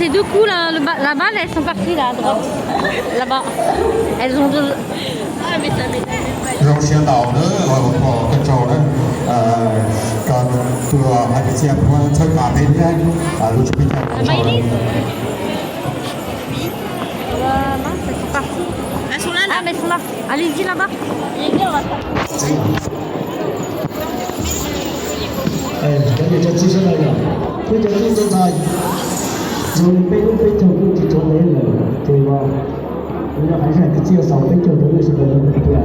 les deux coups là, la balle, elles sont parties là à droite. Là-bas. Elles ont deux. Ah mais ça m'étonne. โรงเชียร์เต่าเนอะเราบอกกันโจนะก่อนตัวอาจจะเชียร์เพราะช่วยการเล่นได้รู้จักพิจารณา Maïlis. Mince, elles sont parties. Elles sont là, là. Ah mais elles sont là. Allez-y là-bas. On va faire. 跟住就接上嚟啦，跟住呢就係用杯做自做嘅人，對吧？我們還是個介紹杯做的是個對啊，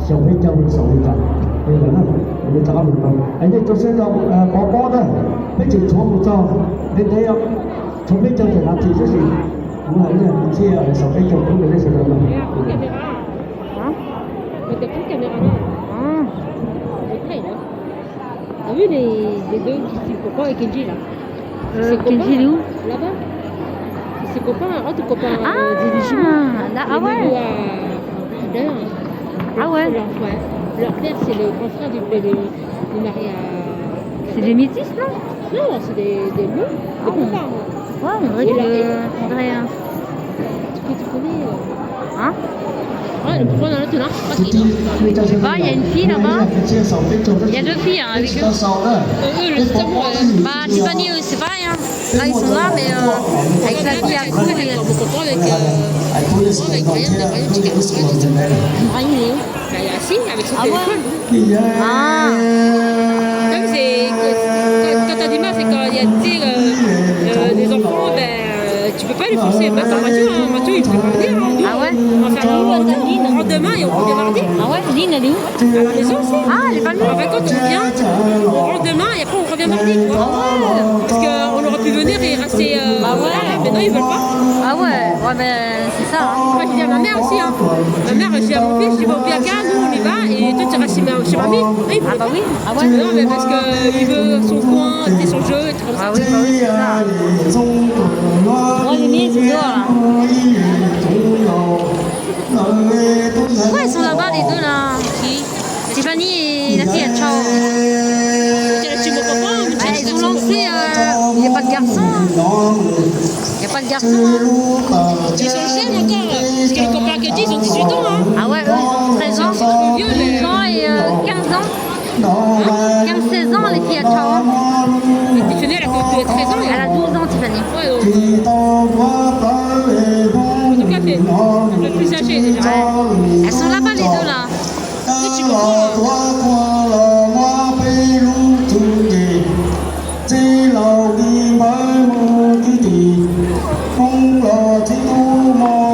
小杯叫手一個，對吧？我們找明白，而且就是讓薄薄的，杯子全部做，你睇下，從杯做就拿起就是，我們還是介紹杯做的那些人嘛。Hein? Mais t'as plus de caméra là. Ah. Le trait là. T'as vu les deux qui sont copains et Kenji là? Kenji, il est où? Là-bas. C'est ses copains, autres copains. Ah, des jumeaux. là, ah ouais. D'ailleurs. Ah ouais. Leur père c'est le grand frère du mari à. C'est des métis, non? Non, c'est des bleus, des copains. Ouais, on dirait que. Tu connais. Hein? Ouais, le pourquoi dans l'autre là? Je sais pas, il y a une fille là-bas. Il y a deux filles hein, avec eux. Le samour. Bah, Tiffany, c'est pareil. Hein. Là, ils sont là, mais avec sa fille à côté. Avec Ryan, il est où? Bah, il est assis avec son téléphone. Ah. Comme quand t'as du mal, c'est quand il y a des enfants, tu peux pas les forcer. Même ta voiture, Mathieu, il peut pas venir. Ah ouais? On va faire on rentre demain et on revient mardi. Ah ouais? Lynn, elle est où? À la maison aussi. Ah, elle est pas venue? En fait, quand on vient, on rentre demain et après on revient mardi. Tu vois. Parce qu'on aurait pu venir et rester. Ah ouais? Mais non, ils veulent pas. Ah ouais? Ouais, ben c'est ça. Hein. Moi, je dis à ma mère aussi. Hein. Ma mère, je dis à mon fils, je dis, bon, viens, nous on y va et toi tu restes chez mamie. Ah, il Ah voulait bah pas. oui. Ah ouais? Non, mais parce qu'il veut son coin, c'est son jeu, et tout comme ça. Ah oui, bah oui, c'est ça. Moi, les miens, c'est dehors là. Pourquoi ils sont là-bas les deux là? Qui? Tiffany et la fille, ciao. Tu me comprends? Ah, ils ont lancé. Il n'y a pas de garçon. Il n'y a pas de garçon. Hein. Ils sont jeunes encore. Parce que les copains que ils ont 18 ans. Hein. Ah ouais, eux ils ont 13 ans. C'est trop vieux, mais. 12 ans et 15 ans. 15-16 ans les filles à ciao. Mais Tiffany, elle a 13 ans. Elle a 12 ans Tiffany. Ouais, donc elle fait un peu plus âgée déjà. Elles sont là-bas les deux là. Si tu comprends.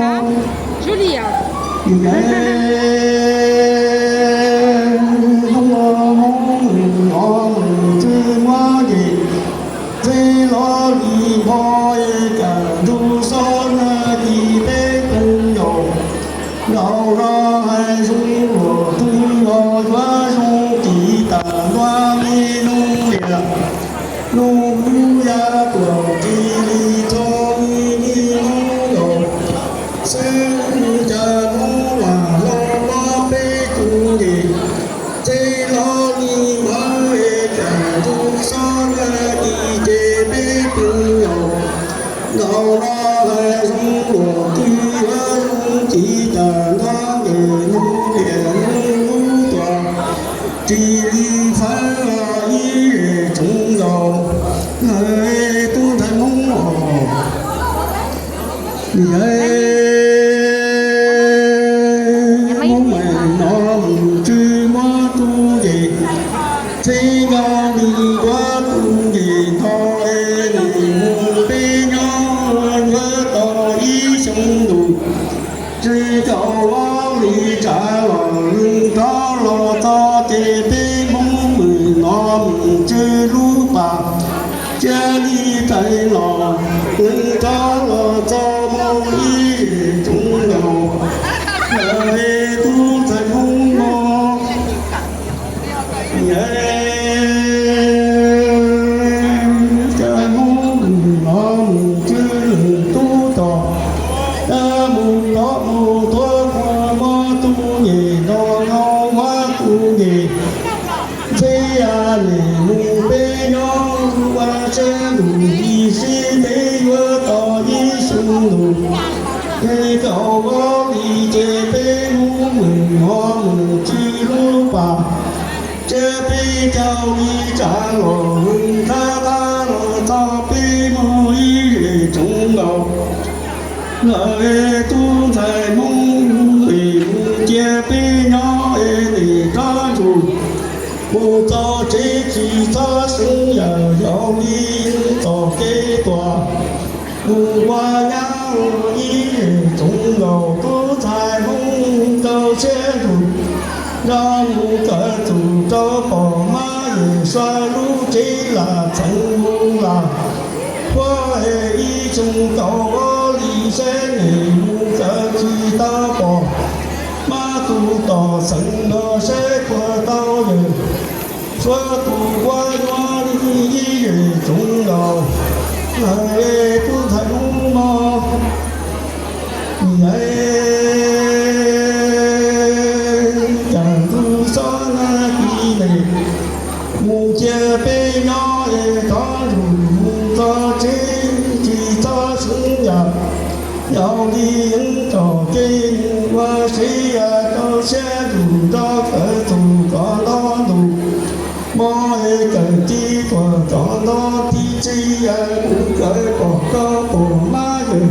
Hein? Joli, hein? bây châu đi trả lộ ta ta lộ ta bây mô ý trung ngầu lời tu thầy mong vì chia bây nhỏ thì ta dù mô cho chế chỉ ta sinh nhờ dạo đi tỏ kế tòa mô qua nhau ý trung ngầu tu thầy mong câu chế dù ra mô cỡ tù cho bỏ má xoa lũ chỉ là thành mô là qua hệ ý chung cầu lý sẽ nghề mô cỡ chỉ ta bỏ má tu tỏ sẵn đó sẽ qua tao dừng xóa tu qua nhòa đi ý chung cầu hệ tu thành mô chẳng tu xóa na kỳ này mù chia bê nhỏ có rùm cho chế chỉ cho xuống nhập nhau đi ứng trò kê qua sĩ cho xe rùm cho khởi thù có đó đủ mọi cần chi của có đó tí chi cũng khởi bỏ có bỏ má rồi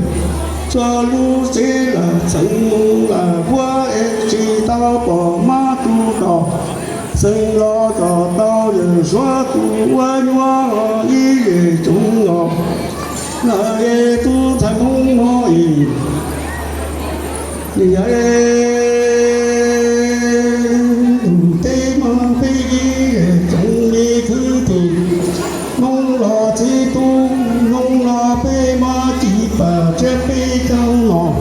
cho lũ sĩ là sẵn mong là qua em chỉ tao bỏ má tu đỏ sinh lo cho tao giờ xóa tu qua nhòa ý về chúng ngọc là ê tu thành không mỏi thì tế mà phê chẳng đi thứ thì mong lo thi tu mong lo phê mà chỉ bà chết phê cao nọ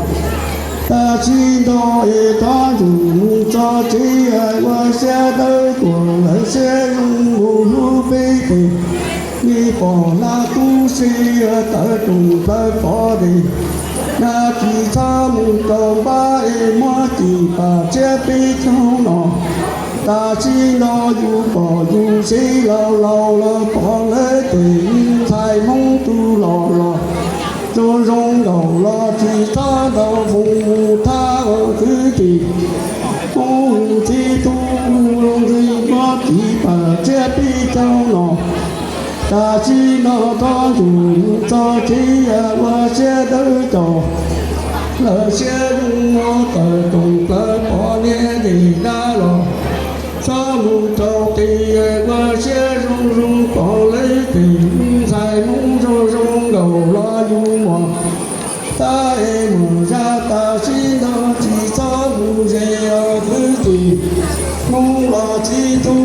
ta chỉ đòi ta dùng cho chỉ ai qua xe tới của lại xe ngủ lưu phê thì đi bỏ la tu sĩ tới cùng tới bỏ đi na chỉ ta muốn cầu ba em mà chỉ bà chết phê cao nọ ta chỉ lo dù bỏ dù sĩ lâu lâu lo bỏ lấy tình thay mong tu lò lò cho rong đầu lo chỉ ta đầu vùng ta ở thứ gì mong chỉ tu lòng gì có chỉ bà chết đi châu nọ ta chỉ lo ta dùng cho chỉ qua xe đỡ trò lỡ xe đúng mô tờ cùng tờ bỏ nghe thì đã lo sao mù trâu thì qua xe rung rung bỏ lấy tình dài mong rung rung đầu lo du mò ta em ra ta xin nó chỉ cho mù dê ở thứ gì mong lo chi tu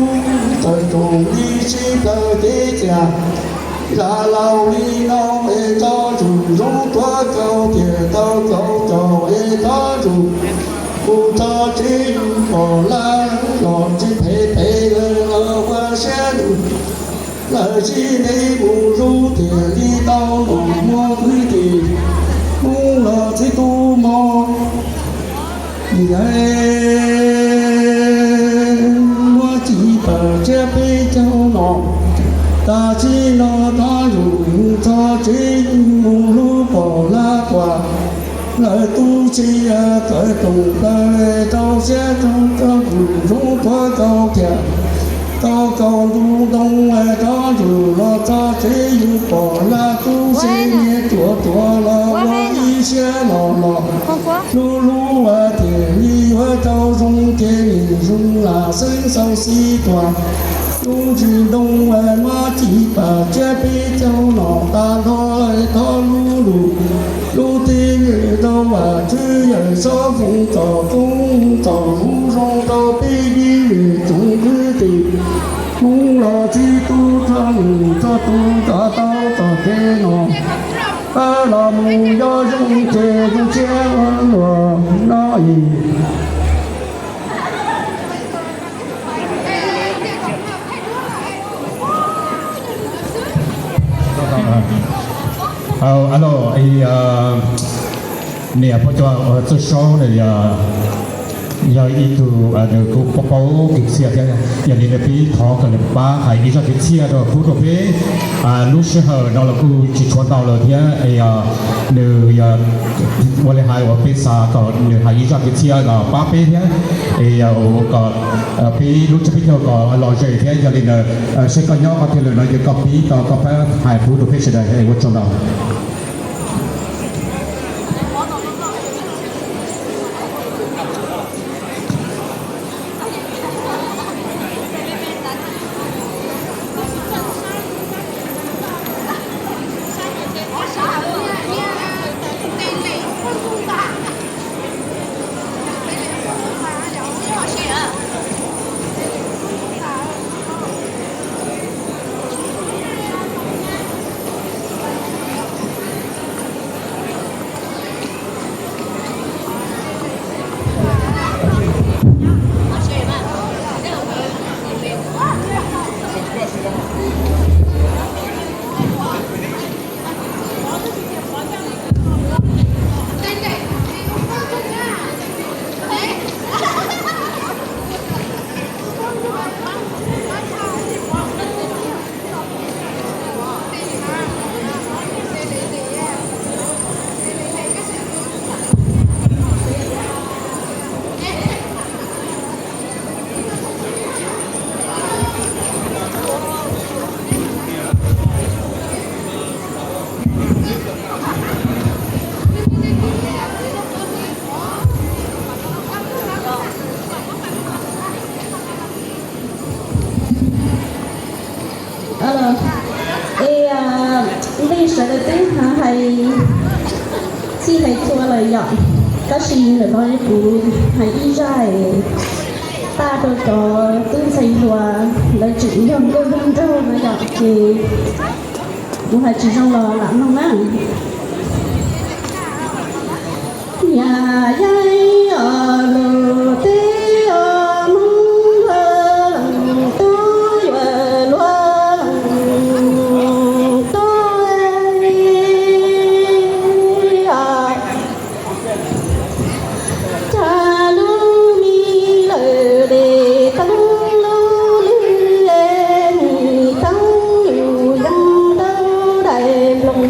thời trùng đi chi cơ tế trà ra lâu đi nó ê cho chủ rung thoa câu tiền tao câu trò ê có chủ cô cho chỉ bỏ la lọt chỉ phê phê ở qua xe đủ lời chỉ đi bù ru tiền đi tao đủ mua thứ gì muốn là chỉ tu mò vì vậy mua chỉ tờ che phê châu nọ ta chỉ lo ta dùng cho chỉ bù ru bỏ la quả lời tu chi cởi tùng tới tao sẽ trong các rung thoa cao kẹt tao cầu tu đông tao dù lo ta thế yêu bỏ la tu chi nghe tua lo ý sẽ lò lu lu tiền đi với tao rung kia nhìn rung là sinh sau si toàn rung chỉ đông mà chỉ bà che bi châu nọ ta thôi tao lu tiên đâu mà chứ giờ số phụng tỏ hú rong tao bi đi chúng cứ tìm muốn lo chi tu thân cho tu ta tao tỏ thế nọ ta làm do dung chê dung che lùa nói alo ai nè po cho số này giờ itu ada ku popau kisia dia yang ini pi thọ cái ba hay đi cho kisia rồi ku rồi pi lúc xưa đó là ku chỉ chọn tàu rồi thế ai nữวันเลยhayว่าเปซ่าก็nữ hay đi cho kisia là ba pi thế aiก็pi lúcจะเที่ยวก็รอใจthế giờ này sẽ có nhau có thể là nóiก็piก็phải hay ku rồi pi sẽได้ให้วัดจนเรา历史的对他还只係做了樣，嗰時嚟講啲股係依在大個個都係話嚟轉用個溫州嗰樣嘅，我係始終lo lắng không á. Nhà dây ở lù tê ở mông lơ lằng tôi ở lúa lằng tôi à cha lu mi lơ để tăng lu lư em tăng nhiều dân đâu đại lòng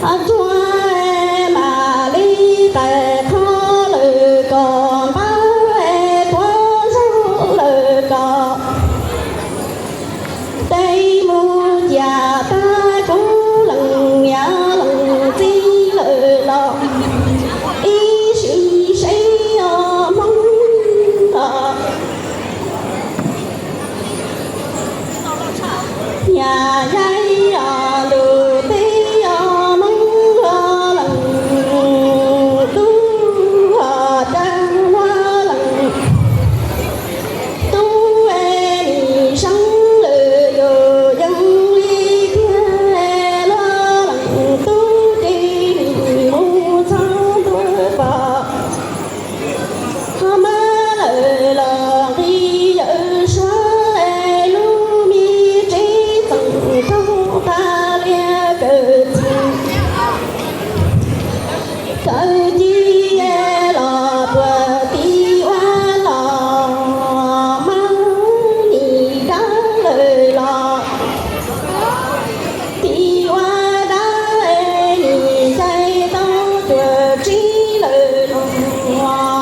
à chua